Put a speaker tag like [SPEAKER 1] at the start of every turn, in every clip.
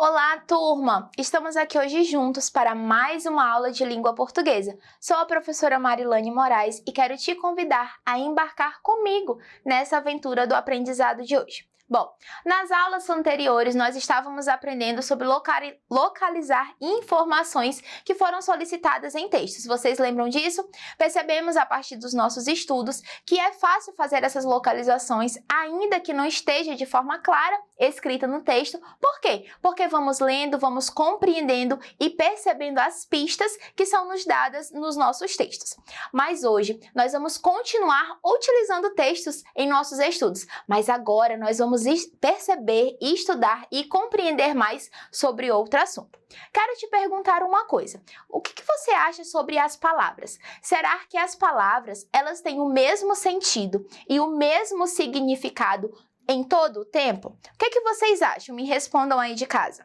[SPEAKER 1] Olá, turma! Estamos aqui hoje juntos para mais uma aula de língua portuguesa. Sou a professora Marilane Moraes e quero te convidar a embarcar comigo nessa aventura do aprendizado de hoje. Bom, nas aulas anteriores nós estávamos aprendendo sobre localizar informações que foram solicitadas em textos. Vocês lembram disso? Percebemos a partir dos nossos estudos que é fácil fazer essas localizações, ainda que não esteja de forma clara escrita no texto. Por quê? Porque vamos lendo, vamos compreendendo e percebendo as pistas que são nos dadas nos nossos textos. Mas hoje nós vamos continuar utilizando textos em nossos estudos, mas agora nós vamos perceber, estudar e compreender mais sobre outro assunto. Quero te perguntar uma coisa. O que você acha sobre as palavras? Será que as palavras elas têm o mesmo sentido e o mesmo significado em todo o tempo? O que vocês acham? Me respondam aí de casa.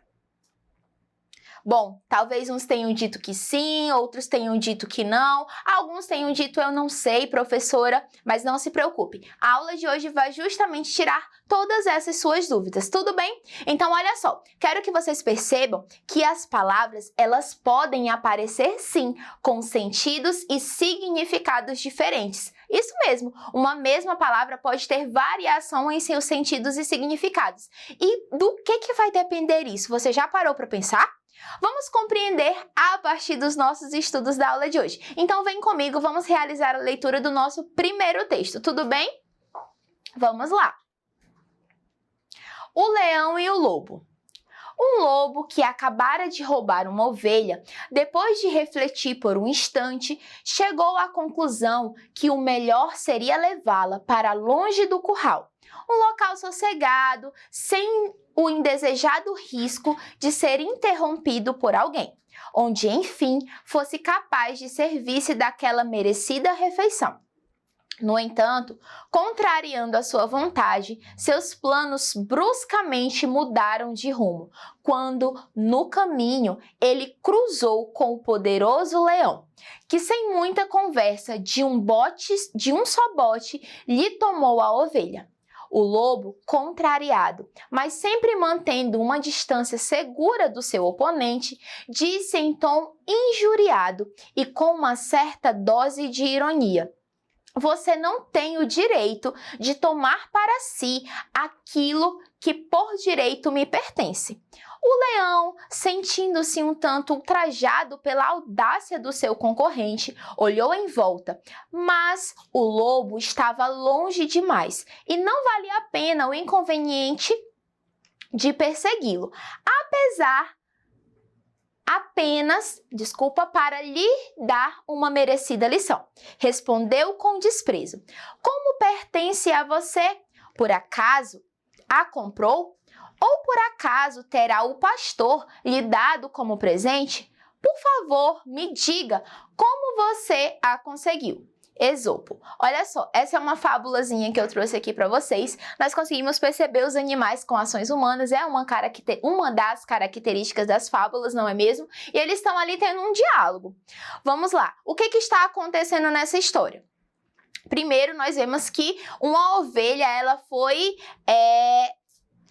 [SPEAKER 1] Bom, talvez uns tenham dito que sim, outros tenham dito que não, alguns tenham dito eu não sei, professora, mas não se preocupe. A aula de hoje vai justamente tirar todas essas suas dúvidas, tudo bem? Então, olha só, quero que vocês percebam que as palavras, elas podem aparecer sim, com sentidos e significados diferentes. Isso mesmo, uma mesma palavra pode ter variação em seus sentidos e significados. E do que vai depender isso? Você já parou para pensar? Vamos compreender a partir dos nossos estudos da aula de hoje. Então vem comigo, vamos realizar a leitura do nosso primeiro texto, tudo bem? Vamos lá! O leão e o lobo. Um lobo que acabara de roubar uma ovelha, depois de refletir por um instante, chegou à conclusão que o melhor seria levá-la para longe do curral, um local sossegado, sem o indesejado risco de ser interrompido por alguém, onde, enfim, fosse capaz de servir-se daquela merecida refeição. No entanto, contrariando a sua vontade, seus planos bruscamente mudaram de rumo, quando, no caminho, ele cruzou com o poderoso leão, que sem muita conversa de um só bote, lhe tomou a ovelha. O lobo, contrariado, mas sempre mantendo uma distância segura do seu oponente, disse em tom injuriado e com uma certa dose de ironia: "Você não tem o direito de tomar para si aquilo que por direito me pertence." O leão, sentindo-se um tanto ultrajado pela audácia do seu concorrente, olhou em volta, mas o lobo estava longe demais e não valia a pena o inconveniente de persegui-lo, para lhe dar uma merecida lição. Respondeu com desprezo: "Como pertence a você? Por acaso a comprou? Ou por acaso terá o pastor lhe dado como presente? Por favor, me diga como você a conseguiu." Esopo. Olha só, essa é uma fábulazinha que eu trouxe aqui para vocês. Nós conseguimos perceber os animais com ações humanas, é uma das características das fábulas, não é mesmo? E eles estão ali tendo um diálogo. Vamos lá, o que está acontecendo nessa história? Primeiro, nós vemos que uma ovelha, ela foi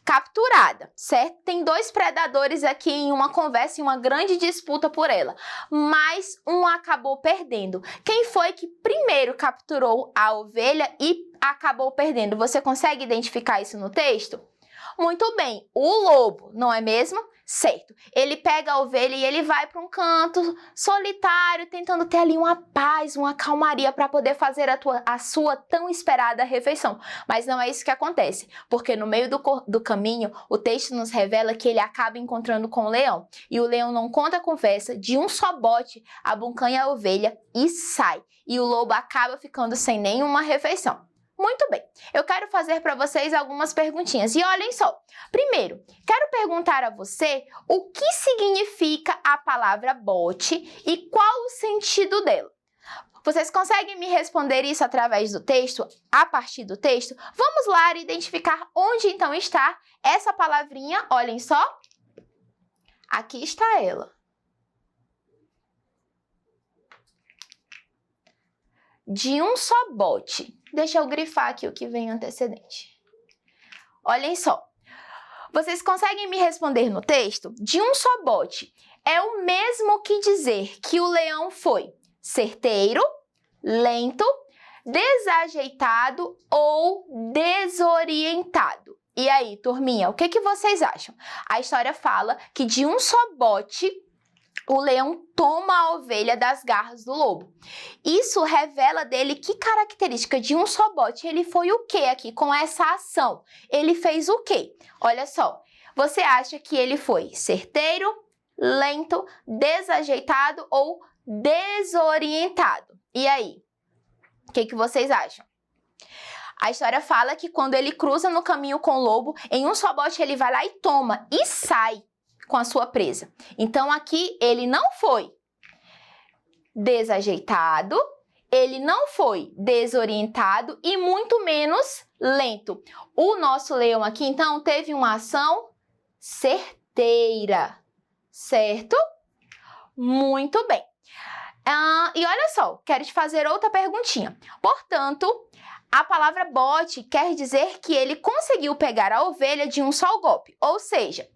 [SPEAKER 1] capturada, certo? Tem dois predadores aqui em uma conversa, em uma grande disputa por ela, mas um acabou perdendo. Quem foi que primeiro capturou a ovelha e acabou perdendo? Você consegue identificar isso no texto? Muito bem, o lobo, não é mesmo? Certo. Ele pega a ovelha e ele vai para um canto solitário, tentando ter ali uma paz, uma calmaria para poder fazer a sua tão esperada refeição. Mas não é isso que acontece, porque no meio do caminho, o texto nos revela que ele acaba encontrando com o leão. E o leão não conta a conversa, de um só bote, abocanha a ovelha e sai. E o lobo acaba ficando sem nenhuma refeição. Muito bem, eu quero fazer para vocês algumas perguntinhas. E olhem só, primeiro, quero perguntar a você o que significa a palavra bote e qual o sentido dela. Vocês conseguem me responder isso através do texto, a partir do texto? Vamos lá identificar onde então está essa palavrinha, olhem só. Aqui está ela. De um só bote. Deixa eu grifar aqui o que vem antecedente. Olhem só. Vocês conseguem me responder no texto? De um só bote, é o mesmo que dizer que o leão foi certeiro, lento, desajeitado ou desorientado? E aí, turminha, o que vocês acham? A história fala que de um só bote, o leão toma a ovelha das garras do lobo. Isso revela dele que característica de um só bote. Ele foi o que aqui com essa ação? Ele fez o quê? Olha só, você acha que ele foi certeiro, lento, desajeitado ou desorientado? E aí, o que vocês acham? A história fala que quando ele cruza no caminho com o lobo, em um só bote ele vai lá e toma e sai com a sua presa. Então aqui ele não foi desajeitado, ele não foi desorientado e muito menos lento. O nosso leão aqui então teve uma ação certeira, certo? Muito bem. E olha só, quero te fazer outra perguntinha. Portanto, a palavra bote quer dizer que ele conseguiu pegar a ovelha de um só golpe, ou seja,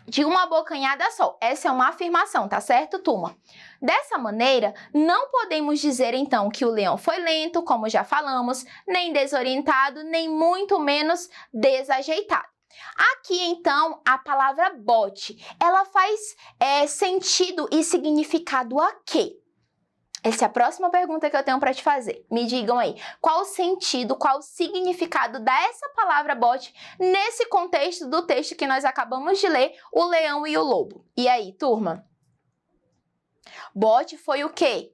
[SPEAKER 1] de uma abocanhada só. Essa é uma afirmação, tá certo, turma? Dessa maneira, não podemos dizer então que o leão foi lento, como já falamos, nem desorientado, nem muito menos desajeitado. Aqui, então, a palavra bote, ela faz sentido e significado a quê? Essa é a próxima pergunta que eu tenho para te fazer. Me digam aí, qual o sentido, qual o significado dessa palavra bote nesse contexto do texto que nós acabamos de ler, o leão e o lobo? E aí, turma? Bote foi o quê?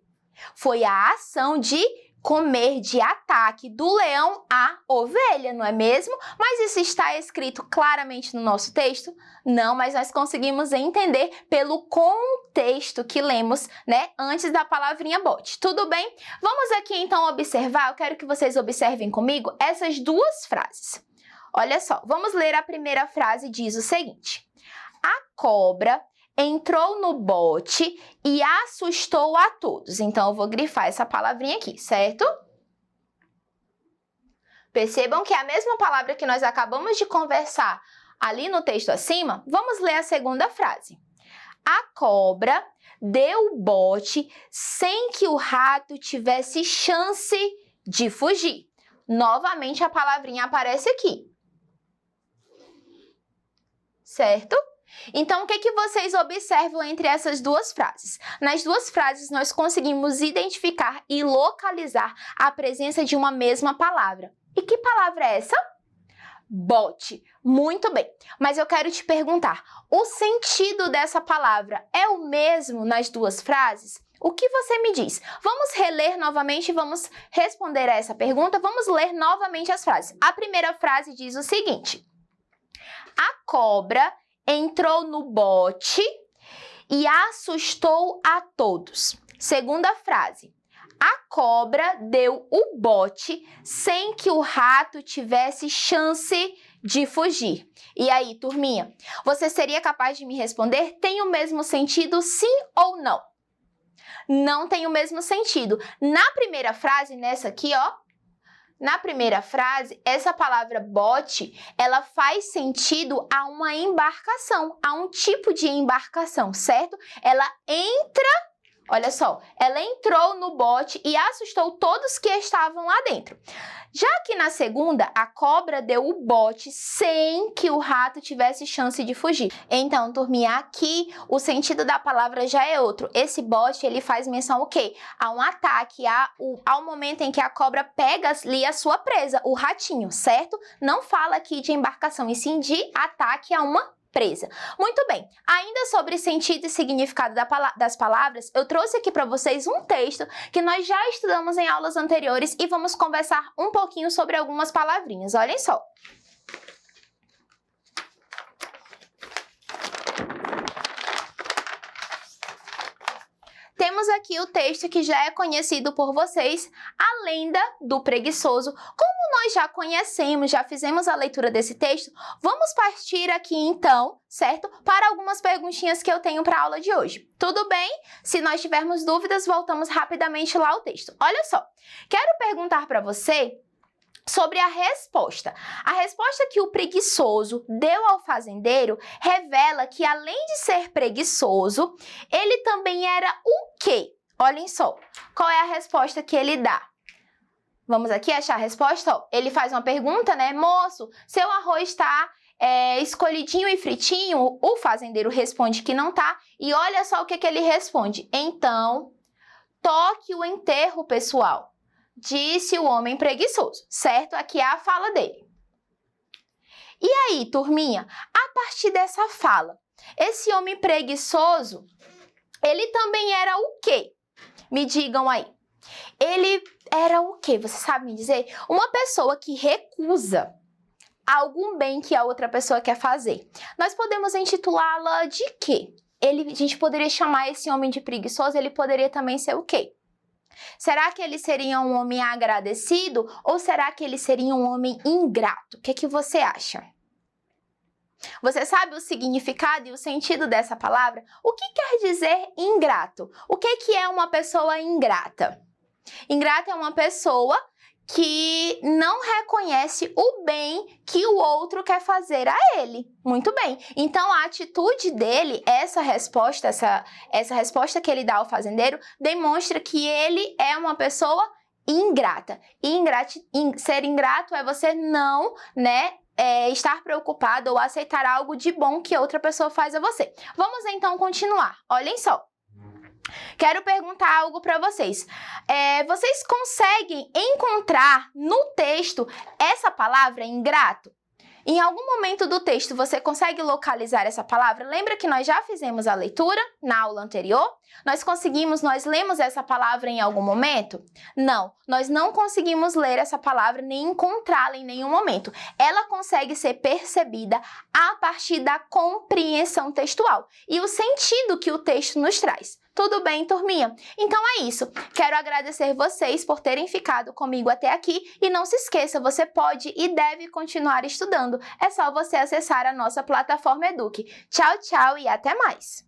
[SPEAKER 1] Foi a ação de comer, de ataque do leão à ovelha, não é mesmo? Mas isso está escrito claramente no nosso texto? Não, mas nós conseguimos entender pelo contexto que lemos, né, antes da palavrinha bote. Tudo bem? Vamos aqui então observar, eu quero que vocês observem comigo essas duas frases. Olha só, vamos ler a primeira frase, diz o seguinte: a cobra entrou no bote e assustou a todos. Então, eu vou grifar essa palavrinha aqui, certo? Percebam que é a mesma palavra que nós acabamos de conversar ali no texto acima. Vamos ler a segunda frase. A cobra deu o bote sem que o rato tivesse chance de fugir. Novamente, a palavrinha aparece aqui. Certo? Então, o que vocês observam entre essas duas frases? Nas duas frases, nós conseguimos identificar e localizar a presença de uma mesma palavra. E que palavra é essa? Bote. Muito bem. Mas eu quero te perguntar, o sentido dessa palavra é o mesmo nas duas frases? O que você me diz? Vamos reler novamente e vamos responder a essa pergunta. Vamos ler novamente as frases. A primeira frase diz o seguinte: a cobra entrou no bote e assustou a todos. Segunda frase. A cobra deu o bote sem que o rato tivesse chance de fugir. E aí, turminha, você seria capaz de me responder? Tem o mesmo sentido, sim ou não? Não tem o mesmo sentido. Na primeira frase, nessa aqui, ó, na primeira frase, essa palavra bote, ela faz sentido a uma embarcação, a um tipo de embarcação, certo? Ela entra, olha só, ela entrou no bote e assustou todos que estavam lá dentro. Já que na segunda, a cobra deu o bote sem que o rato tivesse chance de fugir. Então, turminha, aqui o sentido da palavra já é outro. Esse bote, ele faz menção ao quê? A um ataque, ao momento em que a cobra pega ali a sua presa, o ratinho, certo? Não fala aqui de embarcação, e sim de ataque a uma presa. Muito bem, ainda sobre sentido e significado das palavras, eu trouxe aqui para vocês um texto que nós já estudamos em aulas anteriores e vamos conversar um pouquinho sobre algumas palavrinhas. Olhem só. Temos aqui o texto que já é conhecido por vocês, a lenda do preguiçoso. Como nós já conhecemos, já fizemos a leitura desse texto, vamos partir aqui então, certo? Para algumas perguntinhas que eu tenho para a aula de hoje. Tudo bem? Se nós tivermos dúvidas, voltamos rapidamente lá ao texto. Olha só, quero perguntar para você sobre a resposta. A resposta que o preguiçoso deu ao fazendeiro revela que, além de ser preguiçoso, ele também era o quê? Olhem só, qual é a resposta que ele dá? Vamos aqui achar a resposta? Ó, ele faz uma pergunta, né? Moço, seu arroz está escolhidinho e fritinho? O fazendeiro responde que não tá. E olha só o que ele responde. Então, toque o enterro, pessoal, disse o homem preguiçoso, certo? Aqui é a fala dele. E aí, turminha, a partir dessa fala, esse homem preguiçoso, ele também era o quê? Me digam aí. Ele era o quê? Você sabe me dizer? Uma pessoa que recusa algum bem que a outra pessoa quer fazer. Nós podemos intitulá-la de quê? A gente poderia chamar esse homem de preguiçoso, ele poderia também ser o quê? Será que ele seria um homem agradecido ou será que ele seria um homem ingrato? O que você acha? Você sabe o significado e o sentido dessa palavra? O que quer dizer ingrato? O que é uma pessoa ingrata? Ingrata é uma pessoa que não reconhece o bem que o outro quer fazer a ele. Muito bem. Então, a atitude dele, essa resposta que ele dá ao fazendeiro, demonstra que ele é uma pessoa ingrata. Ser ingrato é você não, estar preocupado ou aceitar algo de bom que outra pessoa faz a você. Vamos então continuar. Olhem só. Quero perguntar algo para vocês. Vocês conseguem encontrar no texto essa palavra ingrato? Em algum momento do texto você consegue localizar essa palavra? Lembra que nós já fizemos a leitura na aula anterior? Nós lemos essa palavra em algum momento? Não, nós não conseguimos ler essa palavra nem encontrá-la em nenhum momento. Ela consegue ser percebida a partir da compreensão textual e o sentido que o texto nos traz. Tudo bem, turminha? Então é isso. Quero agradecer vocês por terem ficado comigo até aqui e não se esqueça, você pode e deve continuar estudando. É só você acessar a nossa plataforma Eduque. Tchau, tchau e até mais!